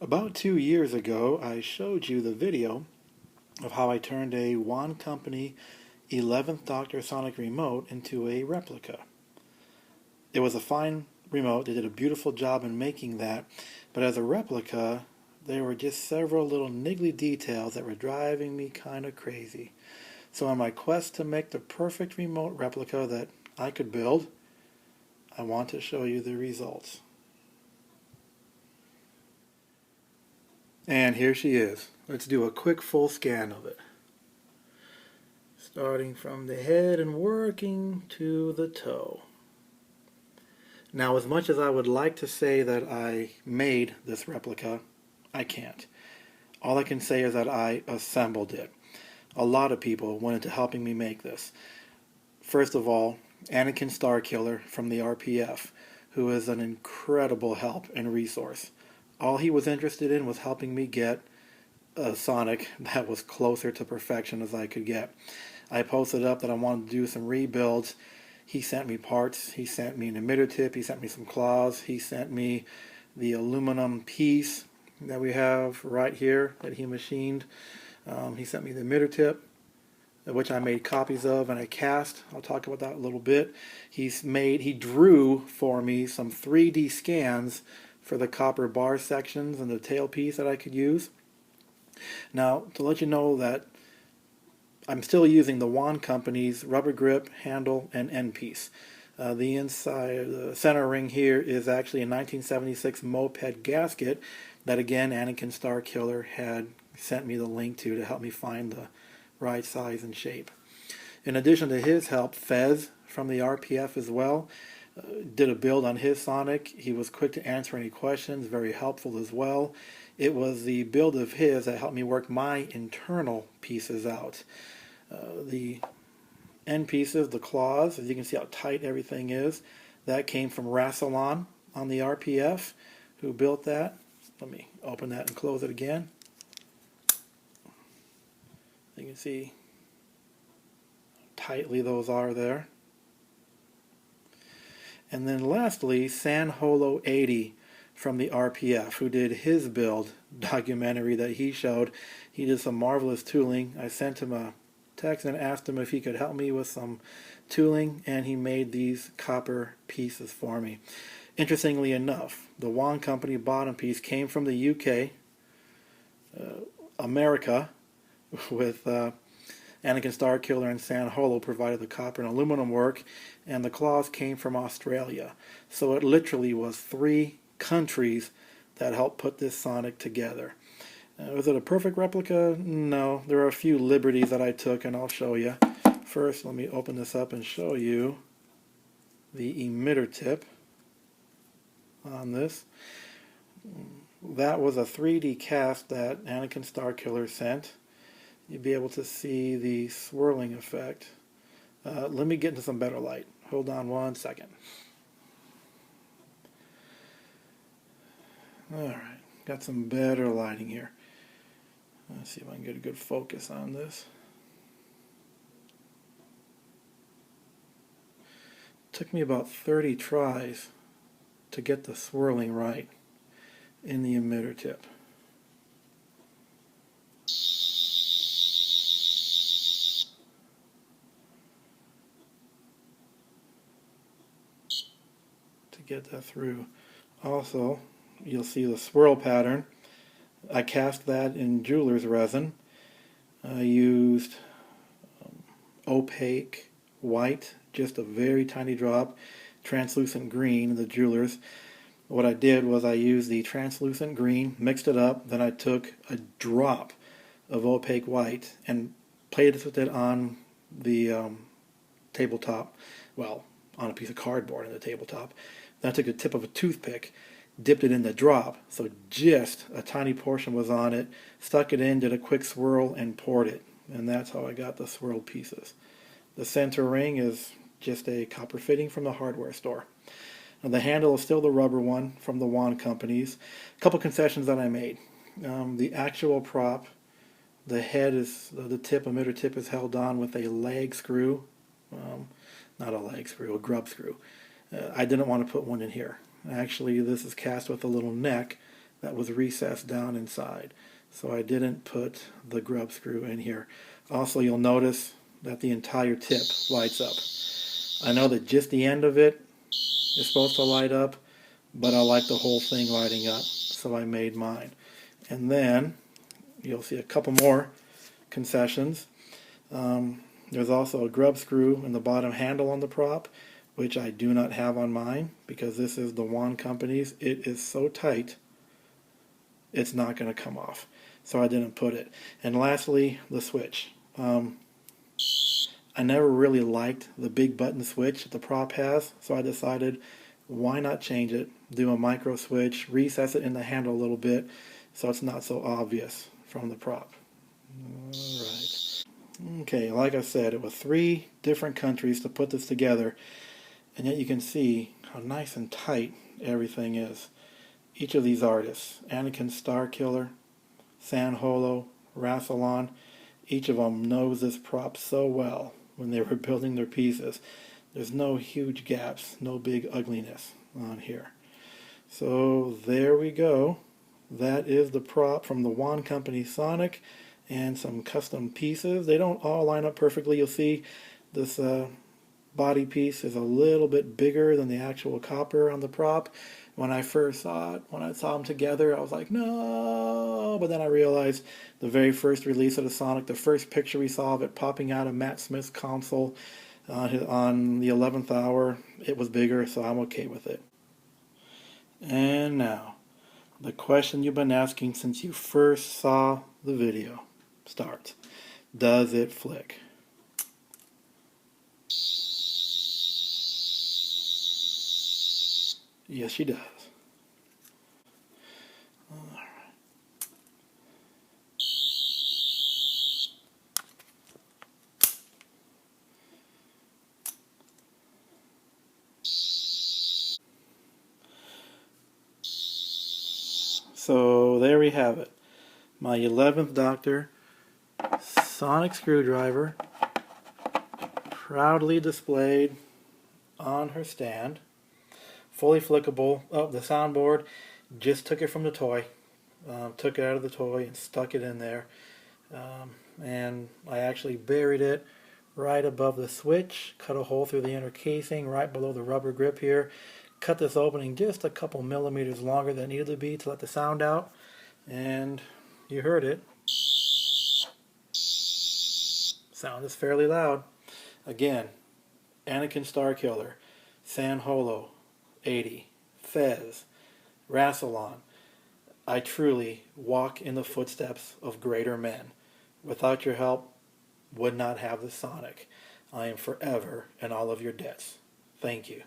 About 2 years ago, I showed you the video of how I turned a Wand Company 11th Doctor Sonic remote into a replica. It was a fine remote. They did a beautiful job in making that, but as a replica, there were just several little niggly details that were driving me kind of crazy. So on my quest to make the perfect remote replica that I could build, I want to show you the results. And here she is. Let's do a quick full scan of it. Starting from the head and working to the toe. Now, as much as I would like to say that I made this replica, I can't. All I can say is that I assembled it. A lot of people went into helping me make this. First of all, Anakin Starkiller from the RPF, who is an incredible help and resource. All he was interested in was helping me get a Sonic that was closer to perfection as I could get. I posted up that I wanted to do some rebuilds. He sent me parts. He sent me an emitter tip. He sent me some claws. He sent me the aluminum piece that we have right here that he machined. He sent me the emitter tip, which I made copies of and I cast. I'll talk about that a little bit. He drew for me some 3D scans for the copper bar sections and the tailpiece that I could use. Now, to let you know that I'm still using the Wand Company's rubber grip, handle, and end piece. The inside, the center ring here is actually a 1976 moped gasket that, again, Anakin Starkiller had sent me the link to help me find the right size and shape. In addition to his help, Fez from the RPF as well did a build on his Sonic. He was quick to answer any questions, very helpful as well. It was the build of his that helped me work my internal pieces out. The end pieces, the claws, as you can see how tight everything is, that came from Rassilon on the RPF, who built that. Let me open that and close it again. You can see how tightly those are there. And then lastly, San Holo 80 from the RPF, who did his build documentary that he showed. He did some marvelous tooling. I sent him a text and asked him if he could help me with some tooling, and he made these copper pieces for me. Interestingly enough, the Wand Company bottom piece came from the UK, America, with Anakin Starkiller and San Holo provided the copper and aluminum work, and the claws came from Australia. So it literally was 3 countries that helped put this Sonic together. Was it a perfect replica? No. There are a few liberties that I took, and I'll show you. First, let me open this up and show you the emitter tip on this. That was a 3D cast that Anakin Starkiller sent. You'll be able to see the swirling effect. Let me get into some better light. Hold on one second. Alright, got some better lighting here. Let's see if I can get a good focus on this. Took me about 30 tries to get the swirling right in the emitter tip. To get that through. Also, you'll see the swirl pattern. I cast that in jeweler's resin. I used opaque white, just a very tiny drop, translucent green, the jeweler's. What I did was I used the translucent green, mixed it up, then I took a drop of opaque white and played with it on the tabletop, well, on a piece of cardboard in the tabletop. Then I took a tip of a toothpick, dipped it in the drop, so just a tiny portion was on it, stuck it in, did a quick swirl, and poured it. And that's how I got the swirled pieces. The center ring is just a copper fitting from the hardware store. Now the handle is still the rubber one from the Wand Companies. A couple concessions that I made. The actual prop, the head is, the tip, emitter tip is held on with a lag screw. Not a lag screw, a grub screw. I didn't want to put one in here. Actually, this is cast with a little neck that was recessed down inside. So I didn't put the grub screw in here. Also, you'll notice that the entire tip lights up. I know that just the end of it is supposed to light up, but I like the whole thing lighting up, so I made mine. And then you'll see a couple more concessions. There's also a grub screw in the bottom handle on the prop, which I do not have on mine because this is the Wan Company's. It is so tight, it's not going to come off. So I didn't put it. And lastly, the switch. I never really liked the big button switch that the prop has, so I decided why not change it, do a micro switch, recess it in the handle a little bit so it's not so obvious from the prop. Alright. Okay, like I said, it was 3 different countries to put this together, and yet you can see how nice and tight everything is. Each of these artists, Anakin Starkiller, San Holo, Rassilon, each of them knows this prop so well when they were building their pieces. There's no huge gaps, no big ugliness on here. So there we go. That is the prop from the Wan Company Sonic and some custom pieces. They don't all line up perfectly. You'll see this body piece is a little bit bigger than the actual copper on the prop. When I first saw it, when I saw them together, I was like, no, but then I realized the very first release of the Sonic, the first picture we saw of it popping out of Matt Smith's console on the 11th hour, it was bigger, so I'm okay with it. And now, the question you've been asking since you first saw the video starts. Does it flick? Yes, she does. Alright. So there we have it. My 11th Doctor Sonic screwdriver, proudly displayed on her stand. Fully flickable. Oh, the soundboard, just took it from the toy. Took it out of the toy and stuck it in there. And I actually buried it right above the switch, cut a hole through the inner casing right below the rubber grip here. Cut this opening just a couple millimeters longer than it needed to be to let the sound out. And you heard it. Sound is fairly loud. Again, Anakin Starkiller, San Holo, 80, Fez, Rassilon. I truly walk in the footsteps of greater men. Without your help, would not have the Sonic. I am forever in all of your debts. Thank you.